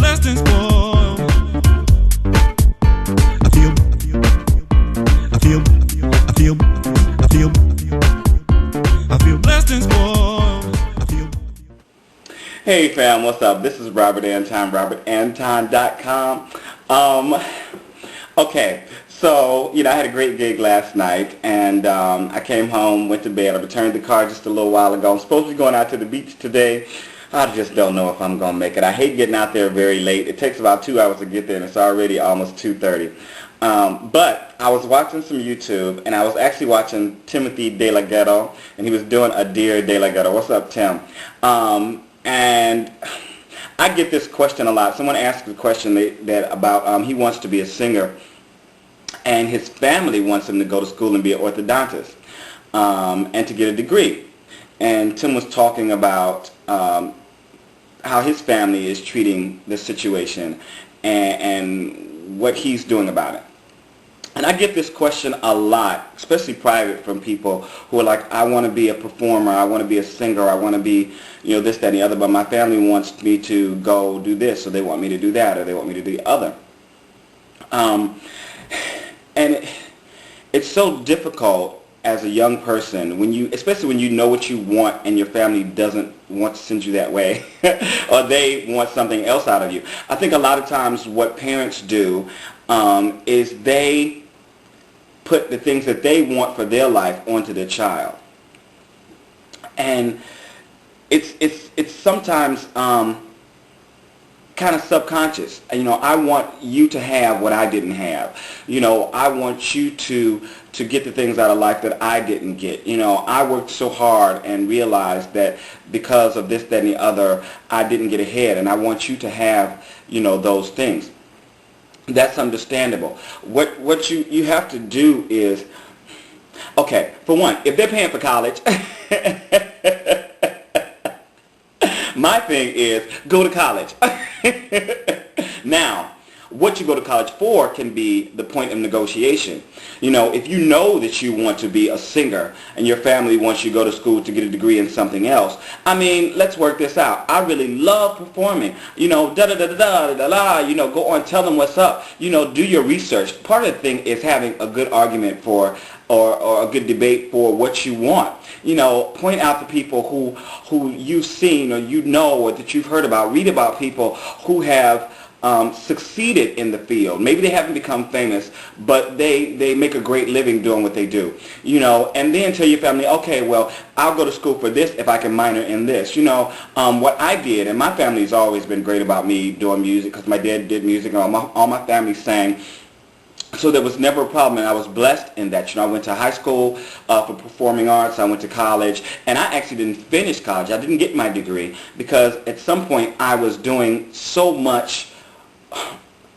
blessed and spoiled. I feel blessed and spoiled. Hey fam, what's up? This is Robert Anton, robertanton.com. Okay, so, I had a great gig last night, and I came home, went to bed. I returned the car just a little while ago. I'm supposed to be going out to the beach today. I just don't know if I'm going to make it. I hate getting out there very late. It takes about 2 hours to get there, and it's already almost 2:30. But I was watching some YouTube, and I was actually watching Timothy DeLaGhetto, and he was doing a Dear DeLaGhetto. What's up, Tim? And I get this question a lot. Someone asked the question about he wants to be a singer, and his family wants him to go to school and be an orthodontist and to get a degree. And Tim was talking about how his family is treating the situation and what he's doing about it. And I get this question a lot, especially private, from people who are like, I want to be a performer, I want to be a singer, I want to be, this, that, and the other, but my family wants me to go do this, or they want me to do that, or they want me to do the other. And it's so difficult as a young person, especially when you know what you want and your family doesn't want to send you that way, or they want something else out of you. I think a lot of times what parents do is they put the things that they want for their life onto their child, and it's sometimes kind of subconscious. I want you to have what I didn't have. I want you to get the things out of life that I didn't get. I worked so hard and realized that because of this, that, and the other, I didn't get ahead, and I want you to have, those things. That's understandable. What you have to do is, okay, for one, if they're paying for college, my thing is go to college. Now, what you go to college for can be the point of negotiation. If you know that you want to be a singer and your family wants you to go to school to get a degree in something else, let's work this out. I really love performing. Da-da-da-da-da-da-da, go on, tell them what's up. Do your research. Part of the thing is having a good argument for or a good debate for what you want. Point out to people who you've seen or or that you've heard about. Read about people who have succeeded in the field. Maybe they haven't become famous, but they make a great living doing what they do. And then tell your family, okay, well, I'll go to school for this if I can minor in this. What I did, and my family's always been great about me doing music because my dad did music and all my family sang. So there was never a problem, and I was blessed in that. I went to high school for performing arts. I went to college, and I actually didn't finish college. I didn't get my degree because at some point I was doing so much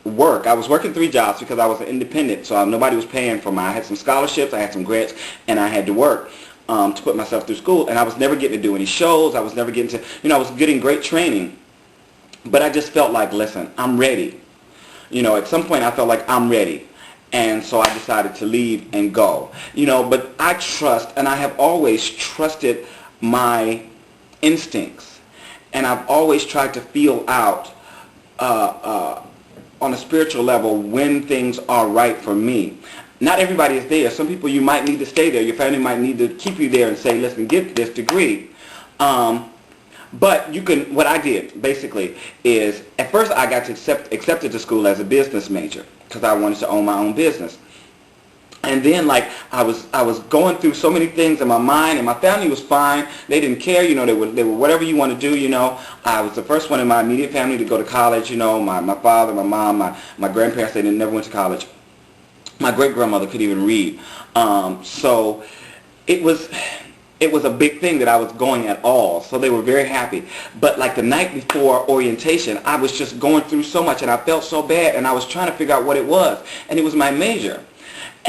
work. I was working 3 jobs because I was an independent, so nobody was paying for I had some scholarships, I had some grants, and I had to work to put myself through school, and I was never getting to do any shows. I was never getting to, I was getting great training, but I just felt like, listen, I'm ready. At some point I felt like I'm ready. And so I decided to leave and go. But I trust, and I have always trusted my instincts. And I've always tried to feel out on a spiritual level when things are right for me. Not everybody is there. Some people you might need to stay there. Your family might need to keep you there and say, listen, get this degree. But you can, what I did basically is, at first I got accepted to school as a business major because I wanted to own my own business. And then I was going through so many things in my mind, and my family was fine. They didn't care, they were whatever you want to do, I was the first one in my immediate family to go to college, my father, my mom, my grandparents, they never went to college. My great-grandmother could even read. So it was a big thing that I was going at all, so they were very happy. But the night before orientation, I was just going through so much, and I felt so bad, and I was trying to figure out what it was, and it was my major.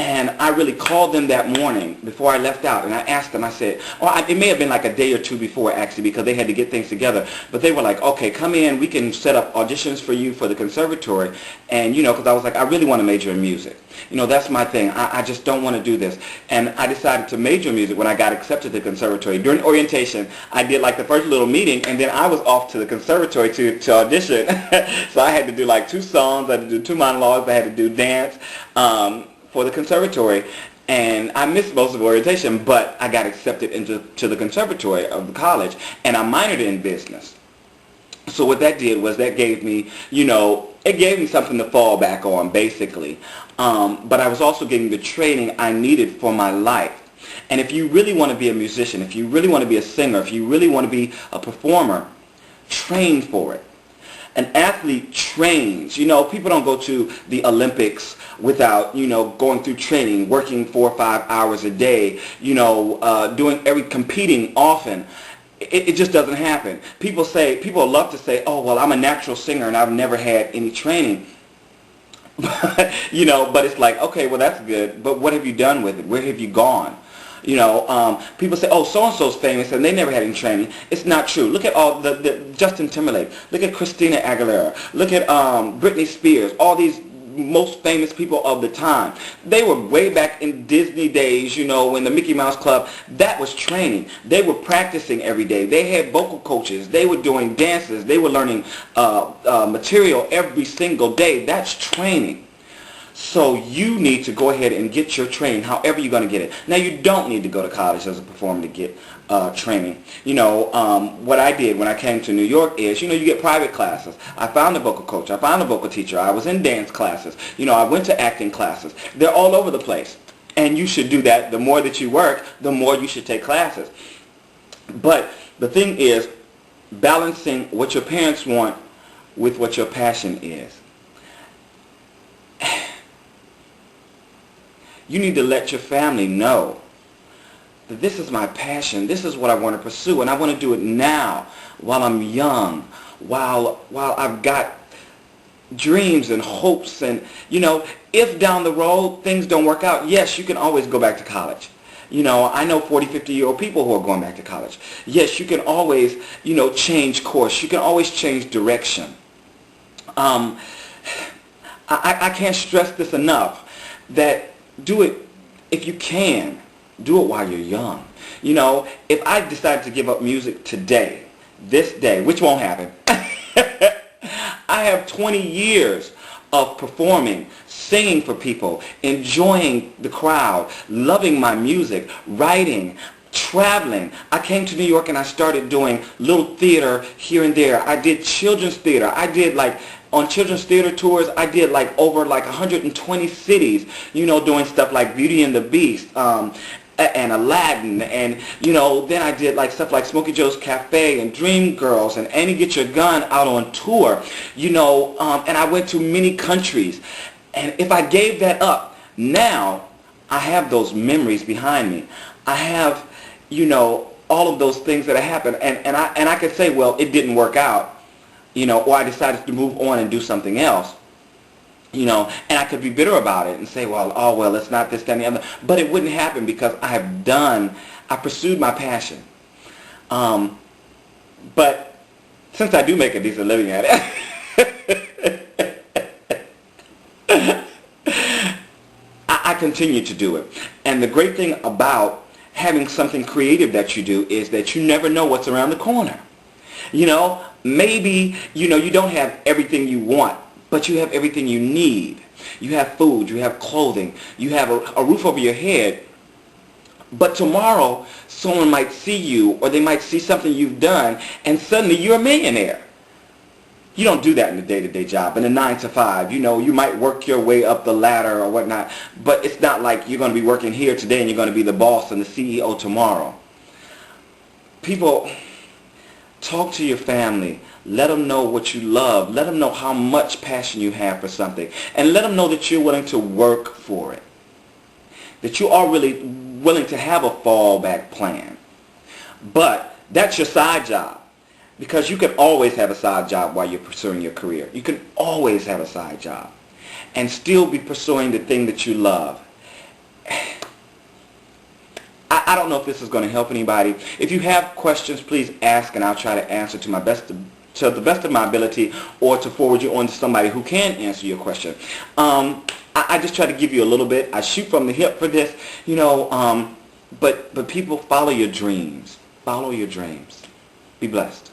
And I really called them that morning before I left out, and I asked them, I said, it may have been like a day or two before actually, because they had to get things together, but they were like, okay, come in, we can set up auditions for you for the conservatory, and because I was like, I really want to major in music. That's my thing. I just don't want to do this. And I decided to major in music when I got accepted to the conservatory. During orientation, I did like the first little meeting, and then I was off to the conservatory to audition. So I had to do like 2 songs, I had to do 2 monologues, I had to do dance for the conservatory. And I missed most of orientation, but I got accepted to the conservatory of the college, and I minored in business. So what that did was that gave me, it gave me something to fall back on, basically. But I was also getting the training I needed for my life. And if you really want to be a musician, if you really want to be a singer, if you really want to be a performer, train for it. An athlete trains. People don't go to the Olympics without, going through training, working 4 or 5 hours a day, competing often. It just doesn't happen. People love to say, oh, well, I'm a natural singer and I've never had any training. But it's like, okay, well, that's good, but what have you done with it? Where have you gone? People say, oh, so-and-so's famous and they never had any training. It's not true. Look at all the Justin Timberlake. Look at Christina Aguilera. Look at Britney Spears. All these most famous people of the time. They were way back in Disney days, in the Mickey Mouse Club. That was training. They were practicing every day. They had vocal coaches. They were doing dances. They were learning material every single day. That's training. So you need to go ahead and get your training, however you're going to get it. Now, you don't need to go to college as a performer to get training. What I did when I came to New York is, you get private classes. I found a vocal coach. I found a vocal teacher. I was in dance classes. I went to acting classes. They're all over the place. And you should do that. The more that you work, the more you should take classes. But the thing is, balancing what your parents want with what your passion is. You need to let your family know that this is my passion, this is what I want to pursue, and I want to do it now while I'm young, while I've got dreams and hopes, and if down the road things don't work out, yes, you can always go back to college. I know 40, 50-year-old people who are going back to college. Yes, you can always, change course. You can always change direction. I can't stress this enough, that do it if you can. Do it while you're young. If I decided to give up music today, this day, which won't happen, I have 20 years of performing, singing for people, enjoying the crowd, loving my music, writing, traveling. I came to New York and I started doing little theater here and there. I did children's theater. I did on children's theater tours, I did over 120 cities, doing stuff like Beauty and the Beast, and Aladdin, and then I did stuff like Smokey Joe's Cafe and Dreamgirls and Annie Get Your Gun out on tour, and I went to many countries. And if I gave that up, now I have those memories behind me. I have, all of those things that have happened, and I could say, well, it didn't work out. Or I decided to move on and do something else, and I could be bitter about it and say, well, it's not this, that, and the other. But it wouldn't happen because I pursued my passion. But since I do make a decent living at it, I continue to do it. And the great thing about having something creative that you do is that you never know what's around the corner. Maybe, you don't have everything you want, but you have everything you need. You have food, you have clothing, you have a roof over your head. But tomorrow, someone might see you, or they might see something you've done, and suddenly you're a millionaire. You don't do that in a day-to-day job, in a 9-to-5. You might work your way up the ladder or whatnot, but it's not like you're going to be working here today and you're going to be the boss and the CEO tomorrow. People, talk to your family. Let them know what you love. Let them know how much passion you have for something. And let them know that you're willing to work for it. That you are really willing to have a fallback plan. But that's your side job. Because you can always have a side job while you're pursuing your career. You can always have a side job. And still be pursuing the thing that you love. I don't know if this is going to help anybody. If you have questions, please ask, and I'll try to answer to the best of my ability, or to forward you on to somebody who can answer your question. I just try to give you a little bit. I shoot from the hip for this, you know. But people, follow your dreams. Follow your dreams. Be blessed.